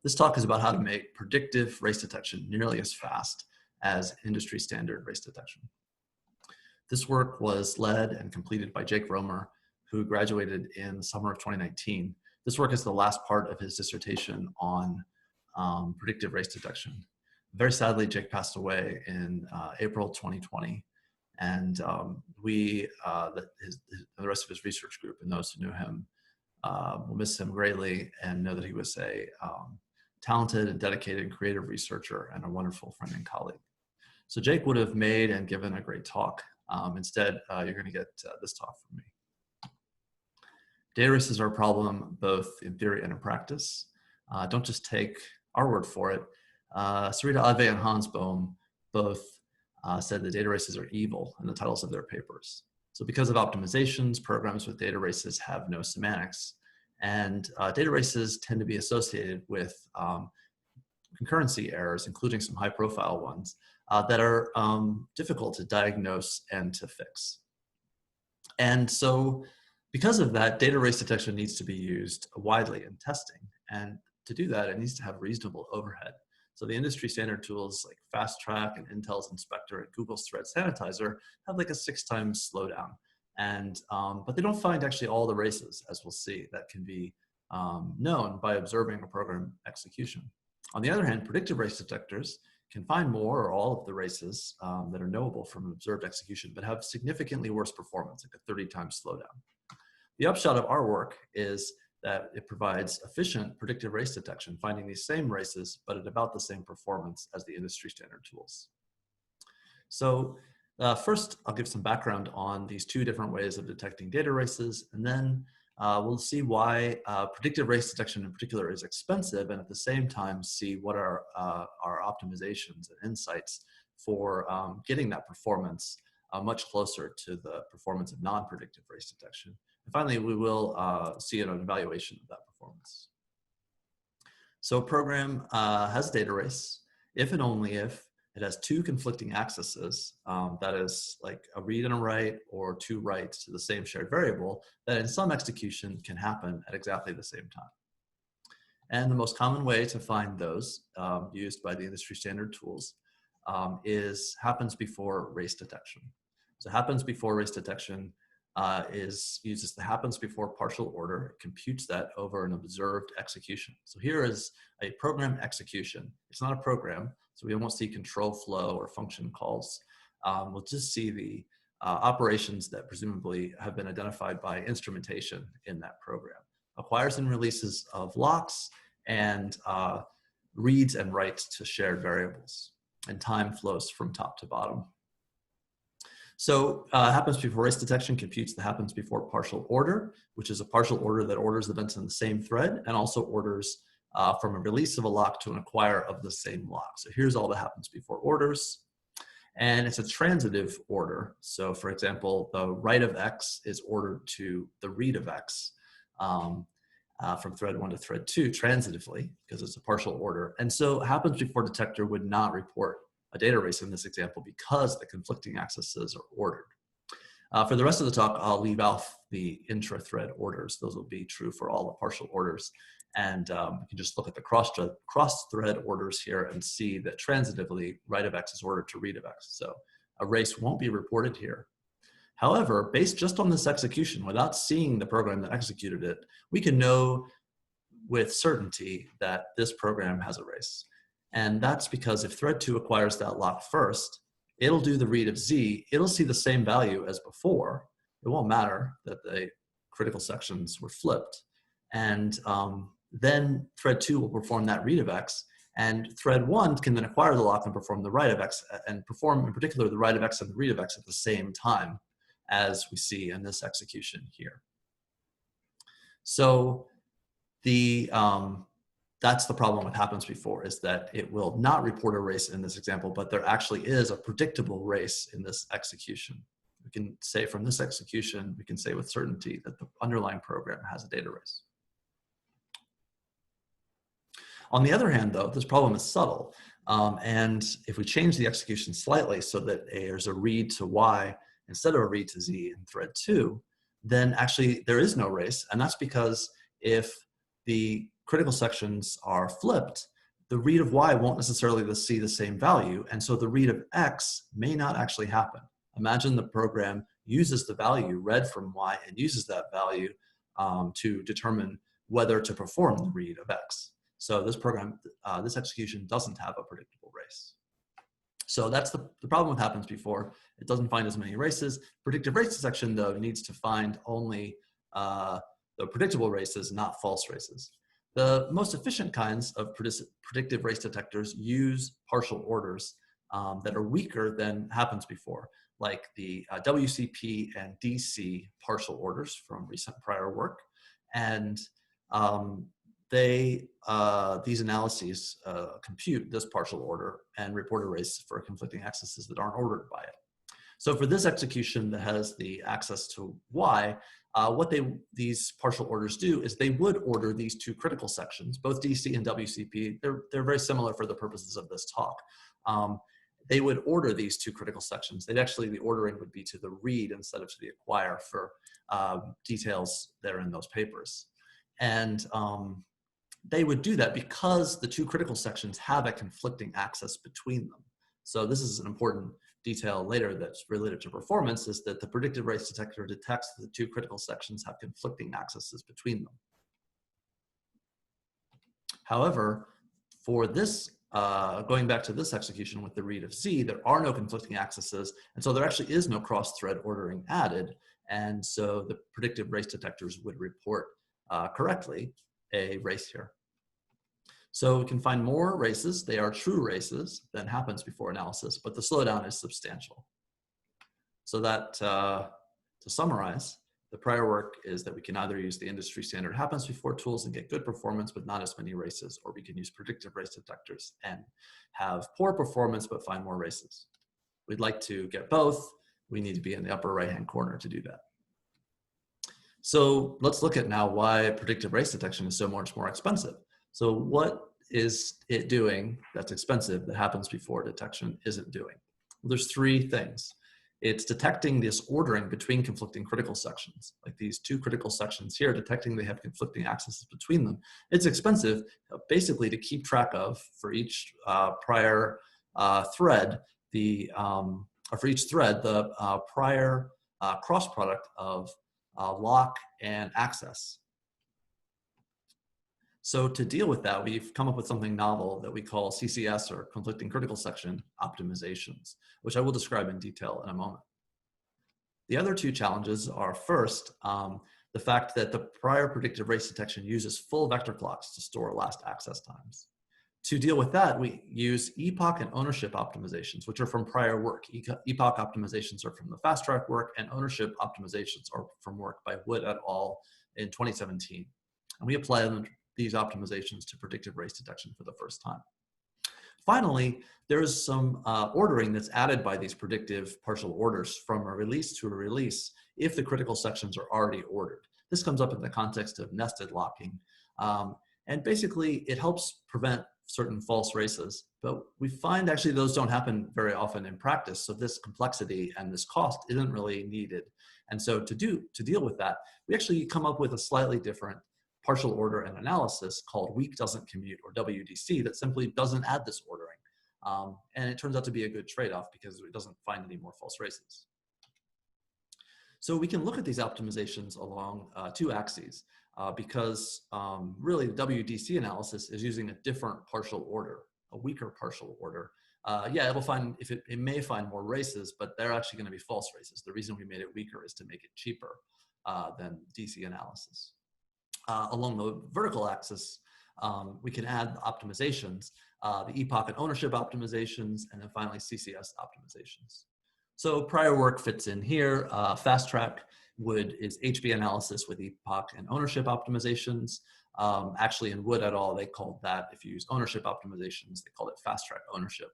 This talk is about how to make predictive race detection nearly as fast as industry standard race detection. This work was led and completed by Jake Romer, who graduated in the summer of 2019. This work is the last part of his dissertation on predictive race detection. Very sadly, Jake passed away in April 2020. And the rest of his research group and those who knew him will miss him greatly and know that he was a talented and dedicated and creative researcher and a wonderful friend and colleague. So Jake would have made and given a great talk. Instead, you're going to get this talk from me. Data races are a problem both in theory and in practice. Don't just take our word for it. Sarita Adve and Hans Bohm both said that data races are evil in the titles of their papers. So because of optimizations, programs with data races have no semantics. And data races tend to be associated with concurrency errors, including some high profile ones, that are difficult to diagnose and to fix. And so because of that, data race detection needs to be used widely in testing. And to do that, it needs to have reasonable overhead. So the industry standard tools like FastTrack and Intel's Inspector and Google's Thread Sanitizer have like a 6 times slowdown. And, but they don't find actually all the races, as we'll see, that can be known by observing a program execution. On the other hand, predictive race detectors can find more or all of the races that are knowable from an observed execution, but have significantly worse performance, like a 30 times slowdown. The upshot of our work is that it provides efficient predictive race detection, finding these same races, but at about the same performance as the industry standard tools. So first, I'll give some background on these 2 different ways of detecting data races, and then we'll see why predictive race detection in particular is expensive, and at the same time see what are our optimizations and insights for getting that performance much closer to the performance of non-predictive race detection. And finally, we will see an evaluation of that performance. So a program has a data race if and only if it has 2 conflicting accesses, that is like a read and a write or 2 writes to the same shared variable that in some execution can happen at exactly the same time. And the most common way to find those used by the industry standard tools happens before race detection. So happens before race detection uses the happens before partial order, computes that over an observed execution. So here is a program execution. It's not a program, so we won't see control flow or function calls. We'll just see the operations that presumably have been identified by instrumentation in that program. Acquires and releases of locks and reads and writes to shared variables. And time flows from top to bottom. So happens before race detection computes the happens before partial order, which is a partial order that orders events in the same thread and also orders from a release of a lock to an acquire of the same lock. So here's all that happens before orders. And it's a transitive order. So for example, the write of X is ordered to the read of X from thread 1 to thread 2 transitively because it's a partial order. And so happens before detector would not report a data race in this example because the conflicting accesses are ordered. For the rest of the talk, I'll leave out the intra-thread orders. Those will be true for all the partial orders. And you can just look at the cross-thread orders here and see that transitively, write of X is ordered to read of X. So a race won't be reported here. However, based just on this execution, without seeing the program that executed it, we can know with certainty that this program has a race. And that's because if thread 2 acquires that lock first, it'll do the read of Z. It'll see the same value as before. It won't matter that the critical sections were flipped. And then thread 2 will perform that read of X. And thread 1 can then acquire the lock and perform the write of X, and perform in particular the write of X and the read of X at the same time, as we see in this execution here. So that's the problem with happens before, is that it will not report a race in this example, but there actually is a predictable race in this execution. We can say from this execution, we can say with certainty that the underlying program has a data race. On the other hand, though, this problem is subtle. And if we change the execution slightly so that there's a read to Y instead of a read to Z in thread 2, then actually there is no race. And that's because if the critical sections are flipped, the read of y won't necessarily see the same value, and so the read of x may not actually happen. Imagine the program uses the value read from y and uses that value to determine whether to perform the read of x. So this program, this execution doesn't have a predictable race. So that's the problem with happens before. It doesn't find as many races. Predictive race detection, though, needs to find only the predictable races, not false races. The most efficient kinds of predictive race detectors use partial orders that are weaker than happens before, like the WCP and DC partial orders from recent prior work. And these analyses compute this partial order and report a race for conflicting accesses that aren't ordered by it. So for this execution that has the access to y, what these partial orders do is they would order these two critical sections, both DC and WCP. They're very similar for the purposes of this talk. They would order these two critical sections. The ordering would be to the read instead of to the acquire for details that are in those papers. And they would do that because the two critical sections have a conflicting access between them. So this is an important detail later that's related to performance, is that the predictive race detector detects that the two critical sections have conflicting accesses between them. However, for this, going back to this execution with the read of Z, there are no conflicting accesses, and so there actually is no cross-thread ordering added, and so the predictive race detectors would report correctly a race here. So we can find more races. They are true races than happens before analysis, but the slowdown is substantial. So that, to summarize, the prior work is that we can either use the industry standard happens before tools and get good performance with not as many races, or we can use predictive race detectors and have poor performance but find more races. We'd like to get both. We need to be in the upper right-hand corner to do that. So let's look at now why predictive race detection is so much more expensive. So what is it doing that's expensive that happens before detection isn't doing? Well, there's three things. It's detecting this ordering between conflicting critical sections, like these two critical sections here, detecting they have conflicting accesses between them. It's expensive, basically, to keep track of for each prior thread, for each thread, the prior cross product of lock and access. So to deal with that, we've come up with something novel that we call CCS, or conflicting critical section optimizations, which I will describe in detail in a moment. The other two challenges are, first, the fact that the prior predictive race detection uses full vector clocks to store last access times. To deal with that, we use epoch and ownership optimizations, which are from prior work. Epoch optimizations are from the FastTrack work, and ownership optimizations are from work by Wood et al. In 2017. And we apply these optimizations to predictive race detection for the first time. Finally, there is some ordering that's added by these predictive partial orders from a release to a release if the critical sections are already ordered. This comes up in the context of nested locking. And basically, it helps prevent certain false races, but we find actually those don't happen very often in practice. So this complexity and this cost isn't really needed. And so to deal with that, we actually come up with a slightly different partial order and analysis called weak doesn't commute, or WDC, that simply doesn't add this ordering. And it turns out to be a good trade-off because it doesn't find any more false races. So we can look at these optimizations along two axes because really the WDC analysis is using a different partial order, a weaker partial order. Yeah, it may find more races, but they're actually going to be false races. The reason we made it weaker is to make it cheaper than DC analysis. Along the vertical axis, we can add optimizations, the epoch and ownership optimizations, and then finally CCS optimizations. So prior work fits in here. FastTrack is HB analysis with epoch and ownership optimizations. Actually, in Wood et al., they called that, if you use ownership optimizations, they called it FastTrack ownership.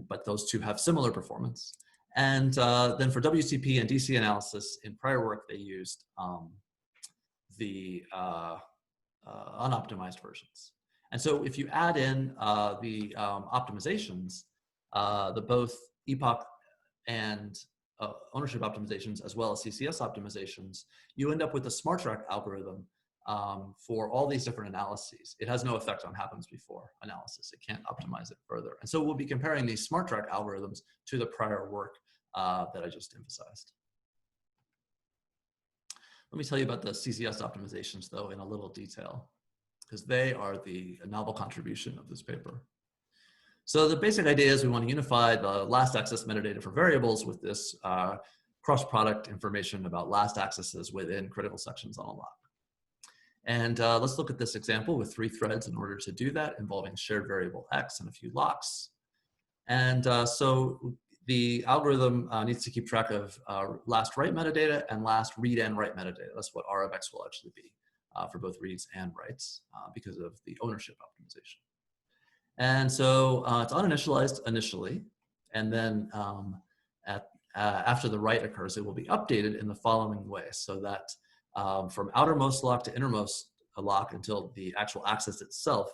But those two have similar performance. And then for WCP and DC analysis, in prior work, they used the unoptimized versions. And so if you add in the optimizations, the both epoch and ownership optimizations, as well as CCS optimizations, you end up with a SmartTrack algorithm for all these different analyses. It has no effect on happens before analysis. It can't optimize it further. And so we'll be comparing these SmartTrack algorithms to the prior work that I just emphasized. Let me tell you about the CCS optimizations, though, in a little detail, because they are the novel contribution of this paper. So the basic idea is we want to unify the last access metadata for variables with this cross-product information about last accesses within critical sections on a lock. And let's look at this example with 3 threads in order to do that, involving shared variable X and a few locks. And so the algorithm needs to keep track of last write metadata and last read and write metadata. That's what R of X will actually be for both reads and writes because of the ownership optimization. And so it's uninitialized initially, and then after the write occurs, it will be updated in the following way, so that from outermost lock to innermost lock until the actual access itself,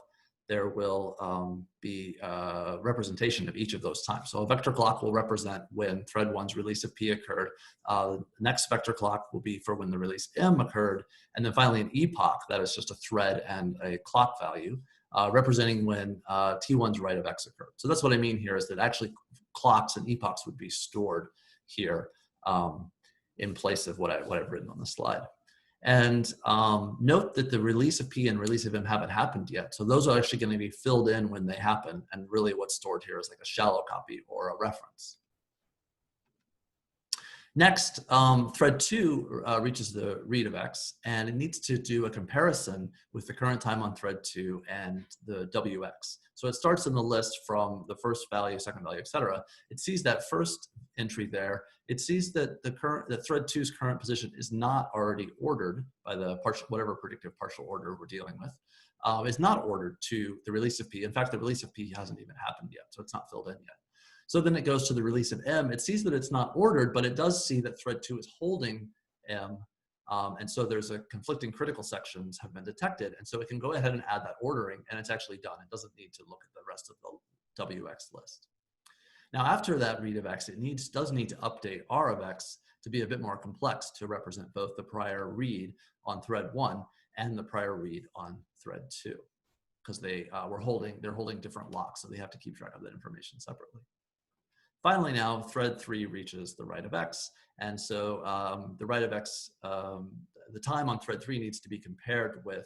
there will be a representation of each of those times. So a vector clock will represent when thread 1's release of P occurred. The next vector clock will be for when the release M occurred. And then finally an epoch, that is just a thread and a clock value, representing when T1's write of X occurred. So that's what I mean here, is that actually clocks and epochs would be stored here in place of what I've written on the slide. And note that the release of P and release of M haven't happened yet. So those are actually going to be filled in when they happen. And really what's stored here is like a shallow copy or a reference. Next, thread 2 reaches the read of X, and it needs to do a comparison with the current time on thread 2 and the WX. So it starts in the list from the first value, second value, etc. It sees that first entry there. It sees that the thread 2's current position is not already ordered by the whatever predictive partial order we're dealing with. Is not ordered to the release of P. In fact, the release of P hasn't even happened yet, so it's not filled in yet. So then it goes to the release of M. It sees that it's not ordered, but it does see that thread 2 is holding M. And so there's a conflicting critical sections have been detected. And so it can go ahead and add that ordering, and it's actually done. It doesn't need to look at the rest of the WX list. Now, after that read of X, it does need to update R of X to be a bit more complex to represent both the prior read on thread 1 and the prior read on thread 2, because they're holding different locks, so they have to keep track of that information separately. Finally, now thread 3 reaches the write of X, and so the write of X, the time on thread 3 needs to be compared with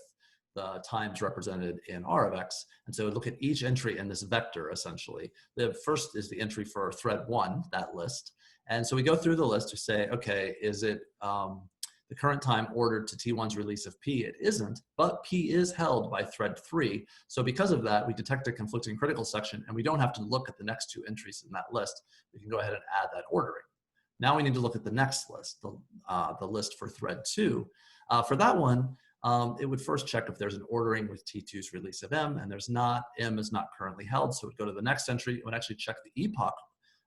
the times represented in R of X. And so look at each entry in this vector, essentially. The first is the entry for thread 1, that list. And so we go through the list to say, okay, is it the current time ordered to T1's release of P? It isn't, but P is held by thread 3. So because of that, we detect a conflicting critical section, and we don't have to look at the next 2 entries in that list. We can go ahead and add that ordering. Now we need to look at the next list, the list for thread 2. For that one, it would first check if there's an ordering with T2's release of M, and there's not. M is not currently held, so it would go to the next entry. It would actually check the epoch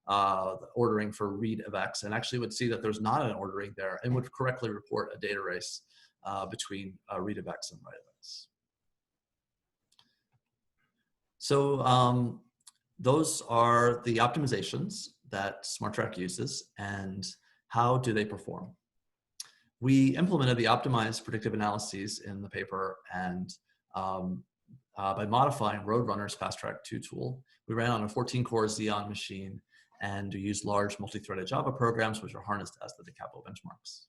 the ordering for read of X, and actually would see that there's not an ordering there, and would correctly report a data race between read of X and write of X. So those are the optimizations that SmartTrack uses, and how do they perform? We implemented the optimized predictive analyses in the paper, and by modifying Roadrunner's FastTrack 2 tool, we ran on a 14-core Xeon machine, and we used large multi-threaded Java programs, which are harnessed as the da capo benchmarks.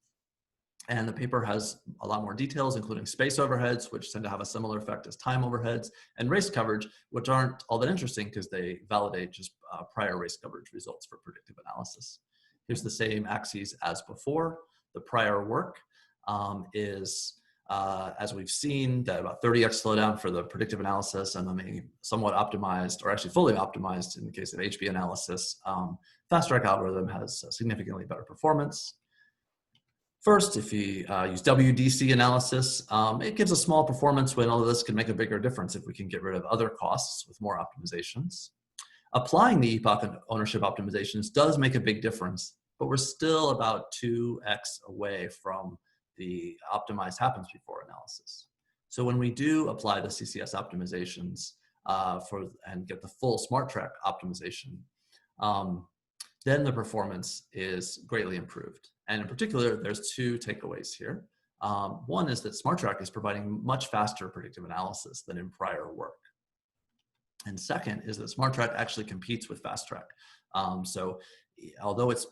And the paper has a lot more details, including space overheads, which tend to have a similar effect as time overheads, and race coverage, which aren't all that interesting because they validate just prior race coverage results for predictive analysis. Here's the same axes as before. The prior work is, as we've seen, that about 30x slowdown for the predictive analysis, and then the somewhat optimized, or actually fully optimized in the case of HB analysis, FastTrack algorithm has significantly better performance. First, if you use WDC analysis, it gives a small performance win, although this can make a bigger difference if we can get rid of other costs with more optimizations. Applying the epoch and ownership optimizations does make a big difference, but we're still about 2x away from the optimized happens before analysis. So when we do apply the CCS optimizations and get the full SmartTrack optimization, then the performance is greatly improved. And in particular, there's 2 takeaways here. One is that SmartTrack is providing much faster predictive analysis than in prior work. And second is that SmartTrack actually competes with FastTrack. So although it's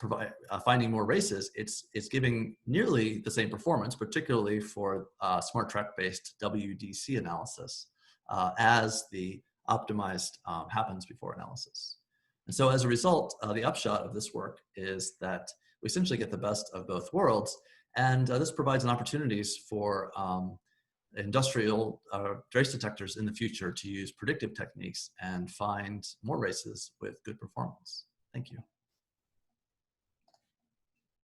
finding more races, it's giving nearly the same performance, particularly for SmartTrack-based WDC analysis, as the optimized happens before analysis. And so as a result, the upshot of this work is that we essentially get the best of both worlds, and this provides an opportunities for industrial race detectors in the future to use predictive techniques and find more races with good performance. Thank you.